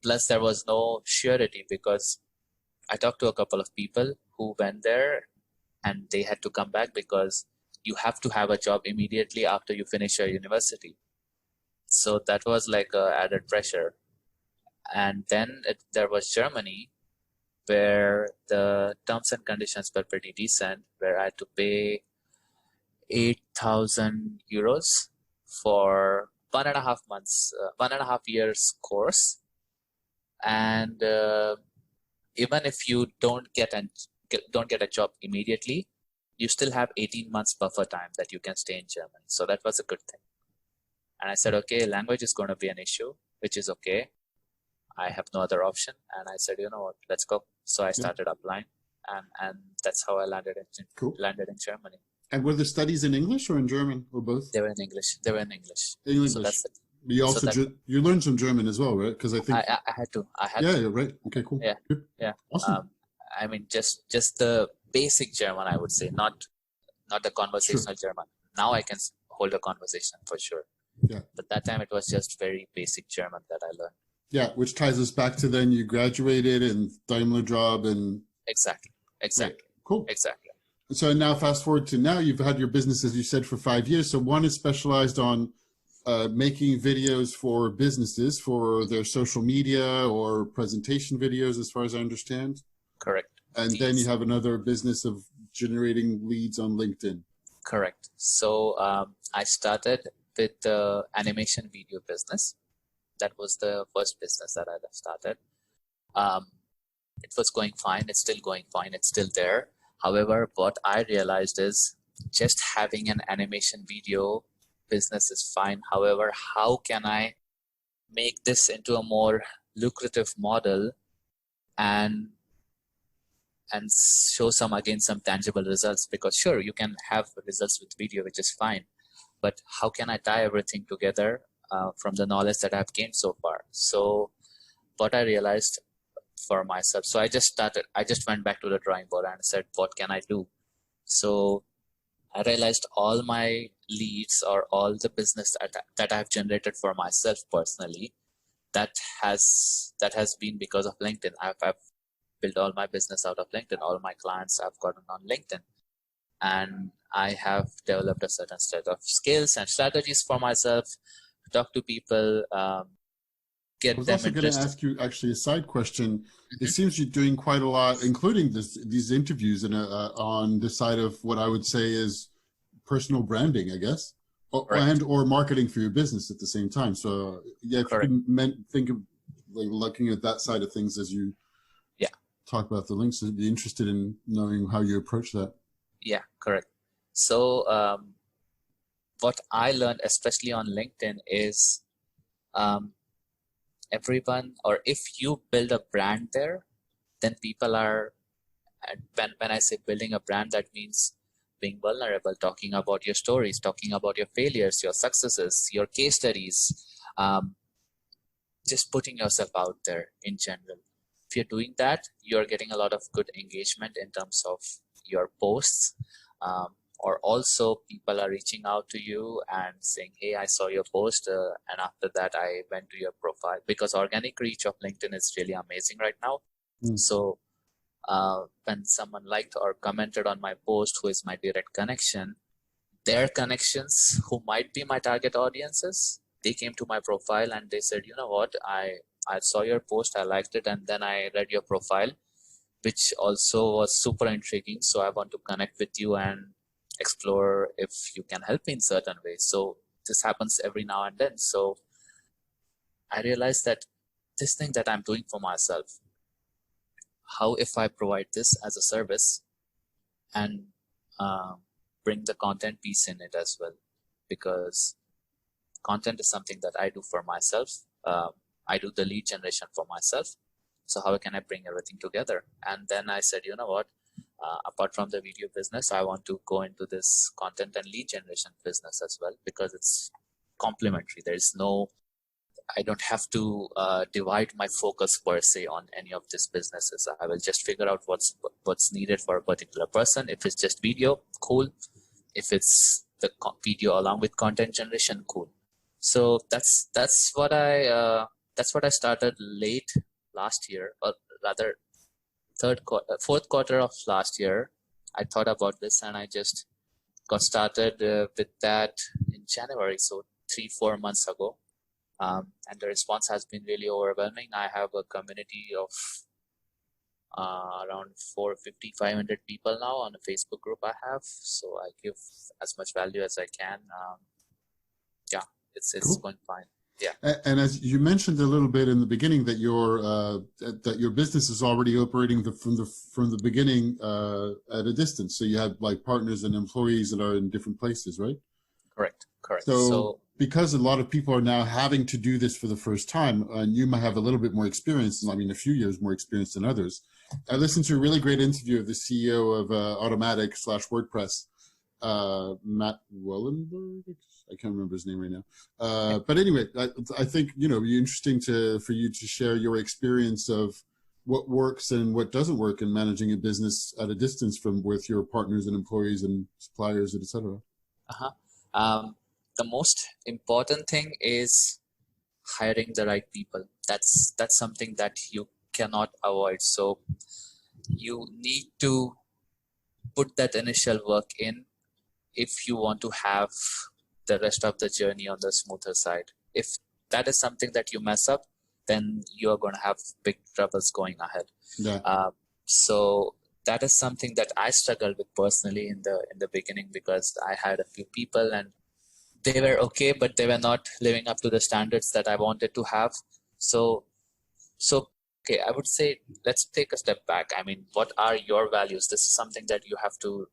S2: Plus, there was no surety, because I talked to a couple of people who went there and they had to come back because you have to have a job immediately after you finish your university. So that was like a added pressure. And then there was Germany, where the terms and conditions were pretty decent, where I had to pay 8,000 euros for 1.5 months, 1.5 years course. And even if you don't get a job immediately, you still have 18 months buffer time that you can stay in Germany. So that was a good thing. And I said, okay, language is going to be an issue, which is okay. I have no other option. And I said, you know what, let's go. So I started applying, and that's how I landed in Germany.
S1: And were the studies in English or in German or both?
S2: They were in English.
S1: English.
S2: So that's it.
S1: You also you learned some German as well, right? Because I think
S2: I had to.
S1: Yeah, right. Okay, cool.
S2: Yeah,
S1: good.
S2: Yeah.
S1: Awesome.
S2: I mean, just the basic German, I would say, not the conversational German. Now I can hold a conversation for sure.
S1: Yeah.
S2: But that time it was just very basic German that I learned.
S1: Yeah, which ties us back to then you graduated and Daimler job and
S2: Exactly.
S1: Right. Cool.
S2: Exactly.
S1: So now fast forward to now, you've had your business, as you said, for 5 years. So one is specialized on making videos for businesses for their social media or presentation videos, as far as I understand.
S2: Correct.
S1: And then you have another business of generating leads on LinkedIn.
S2: Correct. So I started with the animation video business. That was the first business that I started. It was going fine. It's still going fine. It's still there. However, what I realized is just having an animation video business is fine. However, how can I make this into a more lucrative model and show some tangible results? Because sure, you can have results with video, which is fine, but how can I tie everything together from the knowledge that I've gained so far? So what I realized for myself, so I just went back to the drawing board and said, what can I do? So I realized all my leads or all the business that I've generated for myself personally, that has been because of LinkedIn. I've built all my business out of LinkedIn. All my clients I've gotten on LinkedIn. And I have developed a certain set of skills and strategies for myself to talk to people, get them interested.
S1: I was also going to ask you actually a side question. It seems you're doing quite a lot, including these interviews on the side of what I would say is personal branding, I guess, or marketing for your business at the same time. So yeah, if you can think of like looking at that side of things as you talk about the links, I'd be interested in knowing how you approach that.
S2: Yeah, correct. So what I learned, especially on LinkedIn, is everyone, or if you build a brand there, then people are, when I say building a brand, that means being vulnerable, talking about your stories, talking about your failures, your successes, your case studies, just putting yourself out there in general. If you're doing that, you're getting a lot of good engagement in terms of your posts, or also people are reaching out to you and saying, hey, I saw your post, and after that I went to your profile, because organic reach of LinkedIn is really amazing right now. So when someone liked or commented on my post, who is my direct connection, their connections who might be my target audiences, they came to my profile and they said, you know what, I saw your post, I liked it, and then I read your profile, which also was super intriguing. So I want to connect with you and explore if you can help me in certain ways. So this happens every now and then. So I realized that this thing that I'm doing for myself, how if I provide this as a service and bring the content piece in it as well, because content is something that I do for myself. I do the lead generation for myself. So how can I bring everything together? And then I said, you know what, apart from the video business, I want to go into this content and lead generation business as well, because it's complementary. I don't have to divide my focus per se on any of these businesses. I will just figure out what's needed for a particular person. If it's just video, cool. If it's the video along with content generation, cool. So that's what I started late last year, or rather fourth quarter of last year. I thought about this and I just got started with that in January, so 3-4 months ago. And the response has been really overwhelming. I have a community of around 450-500 people now on a Facebook group I have. So I give as much value as I can. It's
S1: Cool.
S2: going fine. Yeah.
S1: And as you mentioned a little bit in the beginning, that your business is already operating from the beginning at a distance. So you have like partners and employees that are in different places, right?
S2: Correct.
S1: So because a lot of people are now having to do this for the first time, and you might have a little bit more experience, I mean, a few years more experience than others. I listened to a really great interview of the CEO of Automatic/WordPress, Matt Wellenberg. I can't remember his name right now. But anyway, I think, it'd be interesting for you to share your experience of what works and what doesn't work in managing a business at a distance with your partners and employees and suppliers, etc.
S2: The most important thing is hiring the right people. That's something that you cannot avoid. So you need to put that initial work in if you want to have the rest of the journey on the smoother side. If that is something that you mess up, then you are going to have big troubles going ahead.
S1: Yeah.
S2: So that is something that I struggled with personally in the beginning, because I had a few people and they were okay, but they were not living up to the standards that I wanted to have. So okay, I would say let's take a step back. I mean, what are your values? This is something that you have to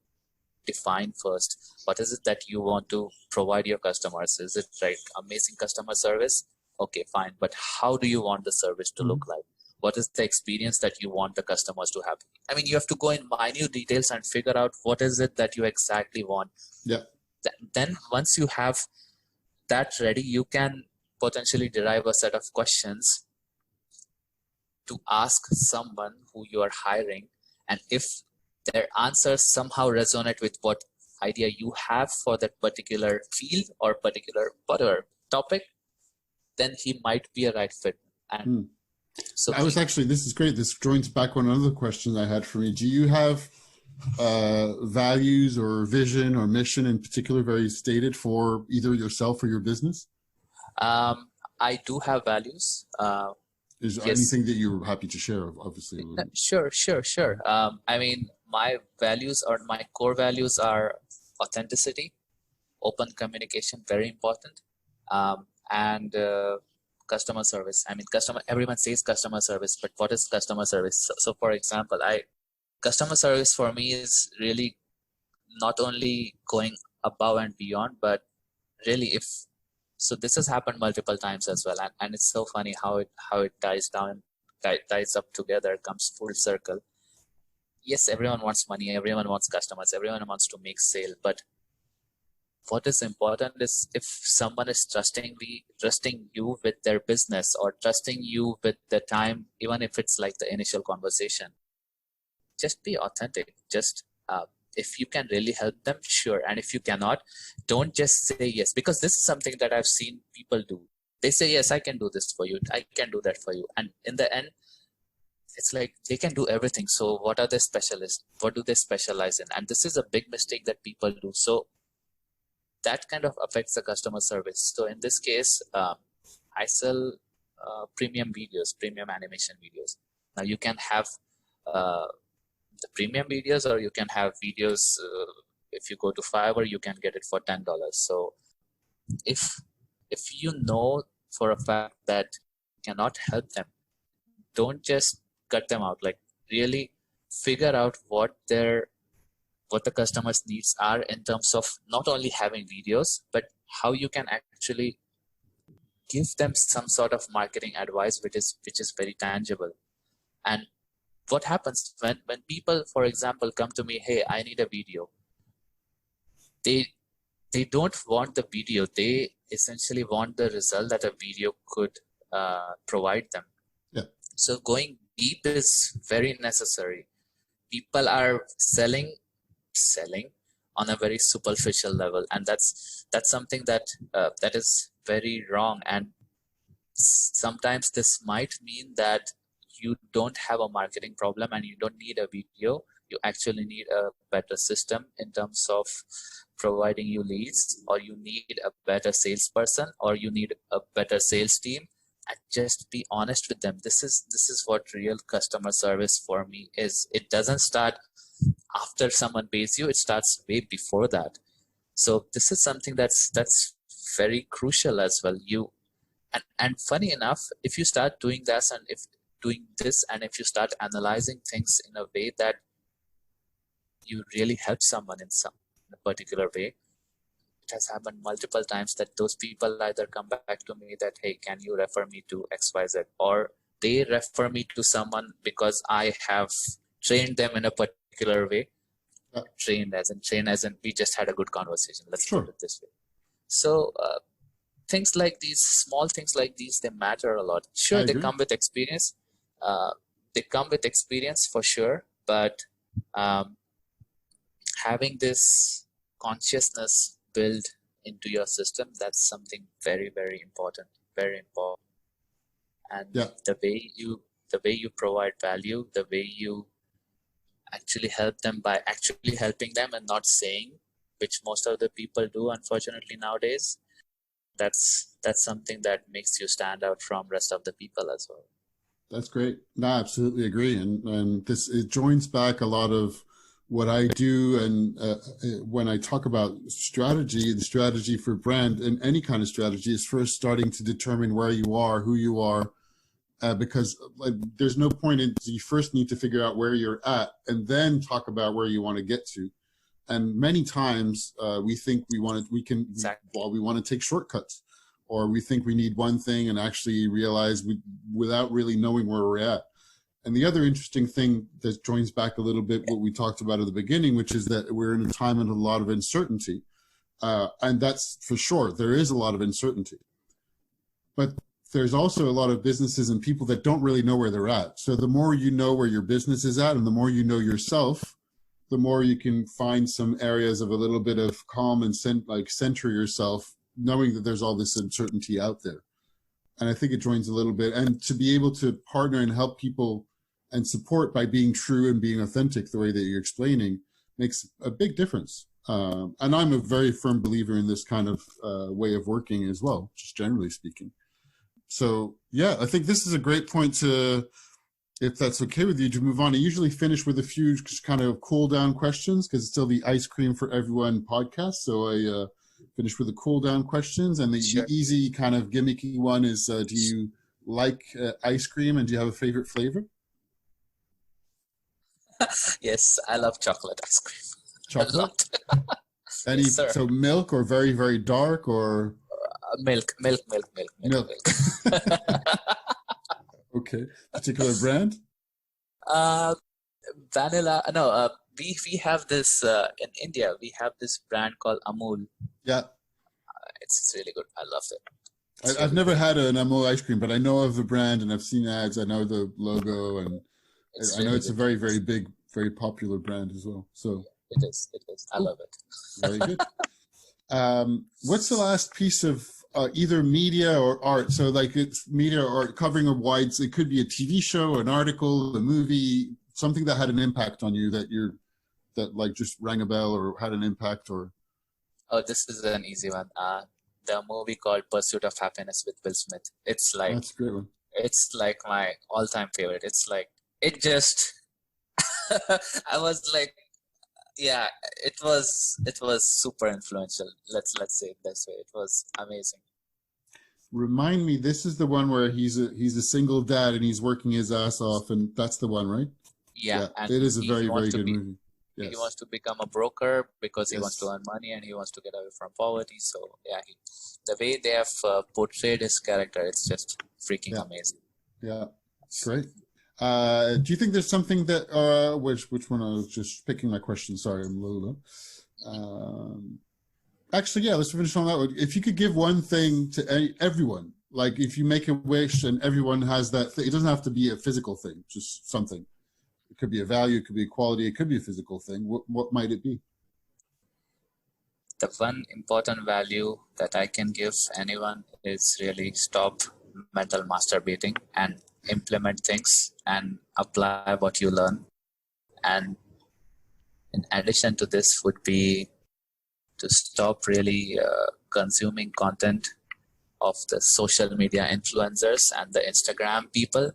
S2: define first. What is it that you want to provide your customers? Is it like amazing customer service? Okay, fine. But how do you want the service to look like? What is the experience that you want the customers to have? I mean, you have to go in minute details and figure out what is it that you exactly want.
S1: Yeah.
S2: Then once you have that ready, you can potentially derive a set of questions to ask someone who you are hiring. And if their answers somehow resonate with what idea you have for that particular field or particular whatever topic, then he might be a right fit. And so
S1: this is great. This joins back on another question I had for you. Do you have values or vision or mission in particular very stated for either yourself or your business?
S2: I do have values.
S1: Is there anything that you're happy to share, obviously?
S2: Sure. I mean, my values or my core values are authenticity, open communication, very important, and customer service. I mean, everyone says customer service, but what is customer service? So for example, customer service for me is really not only going above and beyond, but really so this has happened multiple times as well. And it's so funny how it ties up together, comes full circle. Yes, everyone wants money, everyone wants customers, everyone wants to make sale. But what is important is if someone is trusting you with their business or trusting you with the time, even if it's like the initial conversation, just be authentic. Just if you can really help them, sure. And if you cannot, don't just say yes, because this is something that I've seen people do. They say, yes, I can do this for you, I can do that for you. And in the end, it's like they can do everything. So what are they specialists? What do they specialize in? And this is a big mistake that people do. So that kind of affects the customer service. So in this case, I sell premium videos, premium animation videos. Now you can have the premium videos, or you can have videos. If you go to Fiverr, you can get it for $10. So if you know for a fact that you cannot help them, don't just cut them out. Like, really figure out what the customer's needs are in terms of not only having videos, but how you can actually give them some sort of marketing advice which is very tangible. And what happens when people, for example, come to me, hey, I need a video. They don't want the video. They essentially want the result that a video could provide them.
S1: Yeah.
S2: So going deep is very necessary. People are selling on a very superficial level, and that's something that is very wrong. And sometimes this might mean that you don't have a marketing problem and you don't need a video. You actually need a better system in terms of providing you leads, or you need a better salesperson, or you need a better sales team. And just be honest with them. This is what real customer service for me is. It doesn't start after someone pays you. It starts way before that. So this is something that's very crucial as well. And funny enough, if you start doing this, and if you start analyzing things in a way that you really help someone in a particular way, it has happened multiple times that those people either come back to me that, hey, can you refer me to XYZ? Or they refer me to someone because I have trained them in a particular way. Trained as in we just had a good conversation. Let's put it this way. So things like these, small things like these, they matter a lot. Sure, they come with experience. They come with experience for sure, but having this consciousness built into your system, that's something very, very important. Very important. And the way you provide value, the way you actually help them by actually helping them and not saying, which most of the people do, unfortunately, nowadays, that's something that makes you stand out from rest of the people as well.
S1: That's great. No, I absolutely agree. And it joins back a lot of what I do. And when I talk about strategy, the strategy for brand and any kind of strategy is first starting to determine where you are, who you are, because there's no point in, you first need to figure out where you're at and then talk about where you want to get to. And many times we think we want to take shortcuts, or we think we need one thing and actually realize without really knowing where we're at. And the other interesting thing that joins back a little bit what we talked about at the beginning, which is that we're in a time of a lot of uncertainty. And that's for sure. There is a lot of uncertainty. But there's also a lot of businesses and people that don't really know where they're at. So the more you know where your business is at and the more you know yourself, the more you can find some areas of a little bit of calm and center yourself, knowing that there's all this uncertainty out there. And I think it joins a little bit. And to be able to partner and help people and support by being true and being authentic the way that you're explaining makes a big difference. And I'm a very firm believer in this kind of way of working as well, just generally speaking. So, yeah, I think this is a great point to, if that's okay with you, to move on. I usually finish with a few kind of cool down questions because it's still the Ice Cream for Everyone podcast. So I finish with the cool down questions. And the easy kind of gimmicky one is, do you like ice cream and do you have a favorite flavor?
S2: Yes, I love chocolate ice cream.
S1: Chocolate? Any, yes, so milk or very, very dark or?
S2: Milk.
S1: Okay. Particular brand?
S2: Vanilla. No, we have this in India. We have this brand called Amul.
S1: Yeah.
S2: It's really good. I love it.
S1: I've never had an Amul ice cream, but I know of the brand and I've seen ads. I know the logo, and I know it's a very, very big, very popular brand as well. So
S2: it is. I love it.
S1: Very good. What's the last piece of either media or art? So like it's media or art covering a wide, it could be a TV show, an article, a movie, something that had an impact on you that like just rang a bell or had an impact or.
S2: Oh, this is an easy one. The movie called Pursuit of Happiness with Will Smith.
S1: That's a great one.
S2: It's like my all-time favorite. It's like it just I was like, yeah, it was super influential. Let's say it this way. It was amazing.
S1: Remind me, this is the one where he's a single dad and he's working his ass off, and that's the one, right?
S2: Yeah,
S1: Yeah,
S2: and
S1: it is a
S2: he
S1: very,
S2: wants
S1: very
S2: to
S1: good
S2: be
S1: movie.
S2: he
S1: Yes,
S2: wants to become a broker because he wants to
S1: yes,
S2: earn money and he wants to get away from poverty. So yeah, the way they have portrayed his character, it's just freaking
S1: yeah,
S2: amazing.
S1: yeah. Great. Do you think there's something that which one? I was just picking my question. Sorry, I'm a little low. Actually, yeah, let's finish on that one. If you could give one thing to everyone, like if you make a wish and everyone has that thing, it doesn't have to be a physical thing, just something. It could be a value, it could be a quality, it could be a physical thing. What might it be?
S2: The one important value that I can give anyone is really stop mental masturbating and implement things and apply what you learn. And in addition to this would be to stop really consuming content of the social media influencers and the Instagram people,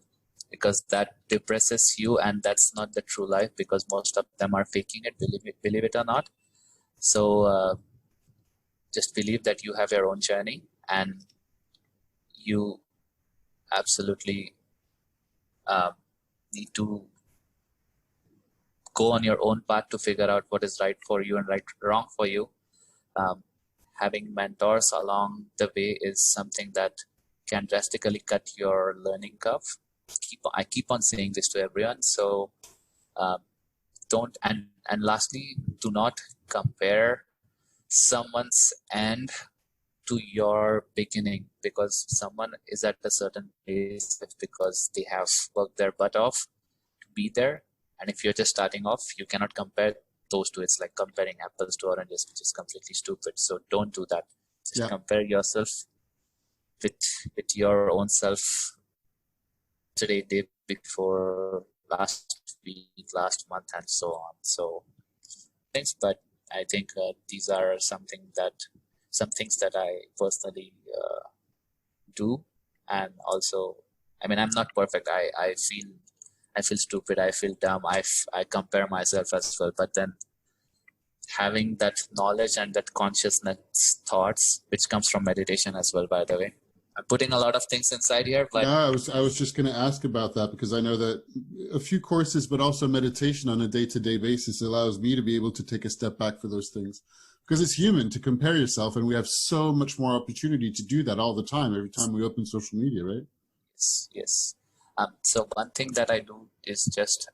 S2: because that depresses you and that's not the true life, because most of them are faking it, believe it or not. So just believe that you have your own journey and you absolutely um, need to go on your own path to figure out what is right for you and wrong for you. Um, Having mentors along the way is something that can drastically cut your learning curve. I keep on saying this to everyone. So um, don't and lastly, do not compare someone's end to your beginning, because someone is at a certain place because they have worked their butt off to be there, and if you're just starting off, you cannot compare those two. It's like comparing apples to oranges, which is completely stupid. So don't do that. Just
S1: Yeah,
S2: compare yourself with your own self today, day before, last week, last month, and so on. So things, but I think these are some things that I personally do, and also, I mean, I'm not perfect. I feel stupid. I feel dumb. I compare myself as well. But then having that knowledge and that consciousness thoughts, which comes from meditation as well, by the way. I'm putting a lot of things inside here, but
S1: yeah. I was just going to ask about that because I know that a few courses, but also meditation on a day-to-day basis allows me to be able to take a step back for those things. Because it's human to compare yourself, and we have so much more opportunity to do that all the time, every time we open social media, right?
S2: yes, yes. So one thing that I do is just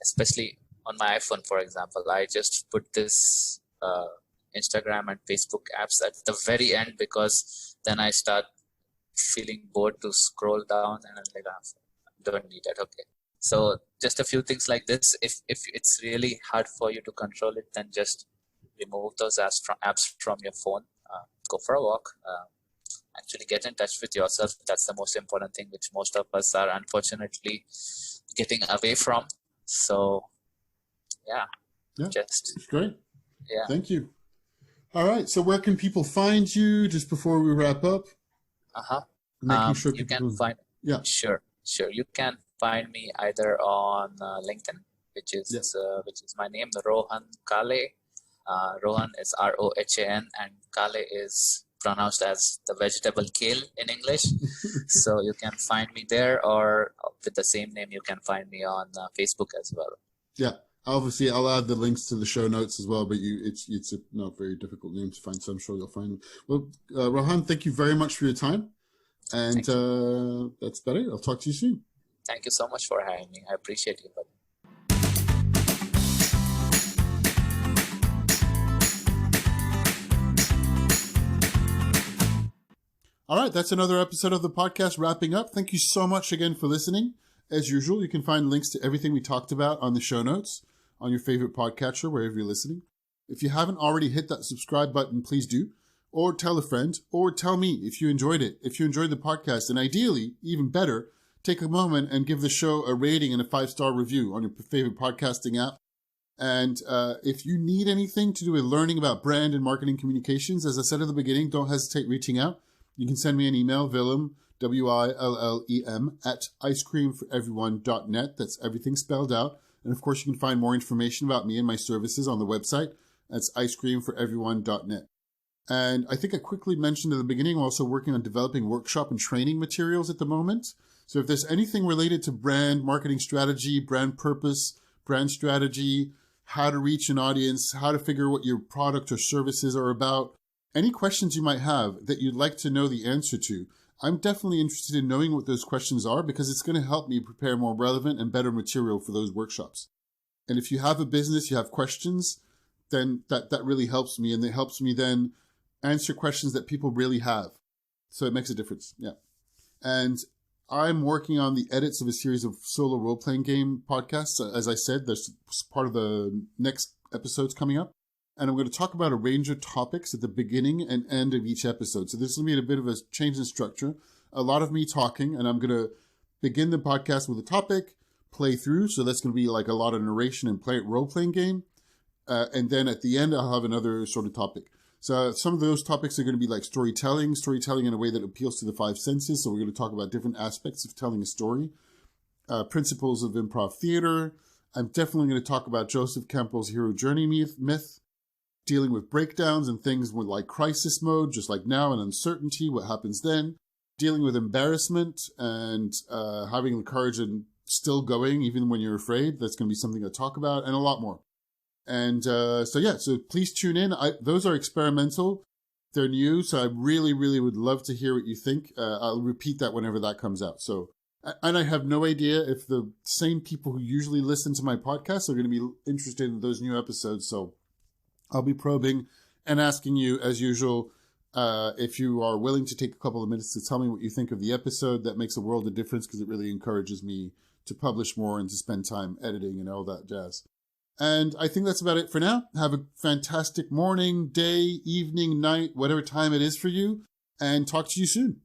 S2: especially on my iPhone, for example, I just put this Instagram and Facebook apps at the very end, because then I start feeling bored to scroll down and I'm like, don't need it. Okay. So just a few things like this. If it's really hard for you to control it, then just remove those apps from your phone. Go for a walk. Actually get in touch with yourself. That's the most important thing, which most of us are unfortunately getting away from. So yeah,
S1: Yeah,
S2: just
S1: it's great.
S2: yeah.
S1: Thank you. All right. So where can people find you just before we wrap up?
S2: Uh-huh.
S1: Making sure
S2: You can
S1: people,
S2: find
S1: yeah,
S2: Sure, sure. You can find me either on LinkedIn,
S1: yeah.
S2: which is my name, Rohan Kale. Rohan is Rohan, and Kale is pronounced as the vegetable kale in English. So you can find me there, or with the same name, you can find me on Facebook as well.
S1: Yeah. Obviously, I'll add the links to the show notes as well, but it's a not very difficult name to find, so I'm sure you'll find them. Well, Rohan, thank you very much for your time. And
S2: Thank you.
S1: that's about it. I'll talk to you soon.
S2: Thank you so much for having me. I appreciate you, buddy.
S1: All right, that's another episode of the podcast wrapping up. Thank you so much again for listening. As usual, you can find links to everything we talked about on the show notes on your favorite podcatcher, wherever you're listening. If you haven't already hit that subscribe button, please do. Or tell a friend, or tell me if you enjoyed it, if you enjoyed the podcast. And ideally, even better, take a moment and give the show a rating and a 5-star review on your favorite podcasting app. And if you need anything to do with learning about brand and marketing communications, as I said at the beginning, don't hesitate reaching out. You can send me an email, Willem, Willem, at icecreamforeveryone.net. That's everything spelled out. And of course, you can find more information about me and my services on the website. That's icecreamforeveryone.net. And I think I quickly mentioned at the beginning, I'm also working on developing workshop and training materials at the moment. So if there's anything related to brand, marketing strategy, brand purpose, brand strategy, how to reach an audience, how to figure what your product or services are about, any questions you might have that you'd like to know the answer to, I'm definitely interested in knowing what those questions are because it's going to help me prepare more relevant and better material for those workshops. And if you have a business, you have questions, then that really helps me. And it helps me then answer questions that people really have. So it makes a difference. Yeah. And I'm working on the edits of a series of solo role-playing game podcasts. As I said, there's part of the next episodes coming up. And I'm going to talk about a range of topics at the beginning and end of each episode. So this is going to be a bit of a change in structure. A lot of me talking, and I'm going to begin the podcast with a topic, play through. So that's going to be like a lot of narration and role-playing game. And then at the end, I'll have another sort of topic. So some of those topics are going to be like storytelling in a way that appeals to the five senses. So we're going to talk about different aspects of telling a story, principles of improv theater. I'm definitely going to talk about Joseph Campbell's hero journey myth, dealing with breakdowns and things with like crisis mode, just like now, and uncertainty, what happens then, dealing with embarrassment and having the courage and still going even when you're afraid. That's going to be something I talk about, and a lot more. And so please tune in. Those are experimental. They're new, so I really, really would love to hear what you think. I'll repeat that whenever that comes out. So, and I have no idea if the same people who usually listen to my podcast are going to be interested in those new episodes. So I'll be probing and asking you, as usual, if you are willing to take a couple of minutes to tell me what you think of the episode. That makes a world of difference because it really encourages me to publish more and to spend time editing and all that jazz. And I think that's about it for now. Have a fantastic morning, day, evening, night, whatever time it is for you, and talk to you soon.